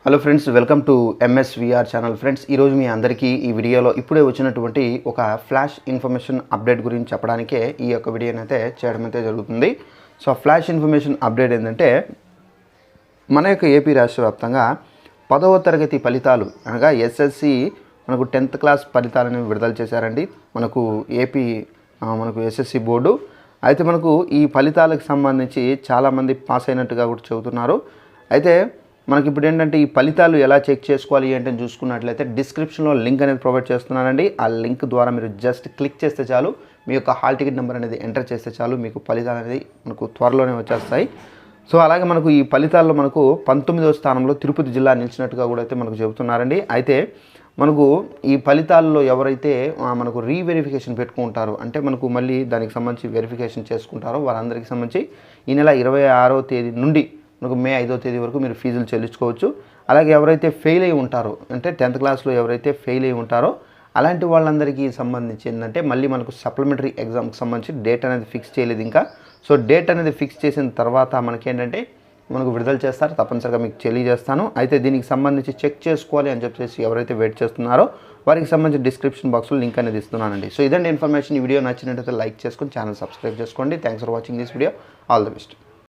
Hello friends, welcome to ఎంఎస్విఆర్ channel. Friends, ఈరోజు మీ అందరికీ ఈ వీడియోలో ఇప్పుడే వచ్చినటువంటి ఒక ఫ్లాష్ ఇన్ఫర్మేషన్ అప్డేట్ గురించి చెప్పడానికే ఈ యొక్క వీడియోని అయితే చేయడం అయితే జరుగుతుంది. సో ఫ్లాష్ ఇన్ఫర్మేషన్ అప్డేట్ ఏంటంటే, మన యొక్క ఏపీ రాష్ట్ర వ్యాప్తంగా 10వ తరగతి ఫలితాలు అనగా ఎస్ఎస్సి మనకు 10th క్లాస్ ఫలితాలను విడుదల చేశారండి. మనకు ఎస్ఎస్సి బోర్డు అయితే మనకు ఈ ఫలితాలకు సంబంధించి చాలామంది పాస్ అయినట్టుగా కూడా చెబుతున్నారు. అయితే మనకి ఇప్పుడు ఏంటంటే ఈ ఫలితాలు ఎలా చెక్ చేసుకోవాలి ఏంటని చూసుకున్నట్లయితే డిస్క్రిప్షన్లో లింక్ అనేది ప్రొవైడ్ చేస్తున్నానండి. ఆ లింక్ ద్వారా మీరు జస్ట్ క్లిక్ చేస్తే చాలు, మీ యొక్క హాల్ టికెట్ నెంబర్ అనేది ఎంటర్ చేస్తే చాలు, మీకు ఫలితాలు అనేది మనకు త్వరలోనే వచ్చేస్తాయి. సో అలాగే మనకు ఈ ఫలితాల్లో మనకు 19వ స్థానంలో తిరుపతి జిల్లా నిలిచినట్టుగా కూడా అయితే మనకు చెబుతున్నారండి. అయితే మనకు ఈ ఫలితాల్లో ఎవరైతే మనకు రీవెరిఫికేషన్ పెట్టుకుంటారో, అంటే మనకు మళ్ళీ దానికి సంబంధించి వెరిఫికేషన్ చేసుకుంటారో వారందరికీ సంబంధించి ఈ నెల 26వ తేదీ నుండి మనకు మే 5వ తేదీ వరకు మీరు ఫీజులు చెల్లించుకోవచ్చు. అలాగే ఎవరైతే ఫెయిల్ అయి ఉంటారో, అంటే 10th క్లాస్లో ఎవరైతే ఫెయిల్ అయి ఉంటారో అలాంటి వాళ్ళందరికీ సంబంధించి ఏంటంటే మళ్ళీ మనకు సప్లిమెంటరీ ఎగ్జామ్కి సంబంధించి డేట్ అనేది ఫిక్స్ చేయలేదు ఇంకా. సో డేట్ అనేది ఫిక్స్ చేసిన తర్వాత మనకేంటంటే మనకు విడుదల చేస్తారు, తప్పనిసరిగా మీకు తెలియజేస్తాను. అయితే దీనికి సంబంధించి చెక్ చేసుకోవాలి అని చెప్పేసి ఎవరైతే వెయిట్ చేస్తున్నారో వారికి సంబంధించి డిస్క్రిప్షన్ బాక్స్లో లింక్ అనేది ఇస్తున్నానండి. సో ఇదండి ఇన్ఫర్మేషన్. ఈ వీడియో నచ్చినట్లయితే లైక్ చేసుకొని ఛానల్ సబ్స్క్రైబ్ చేసుకోండి. Thanks for watching this video. All the best.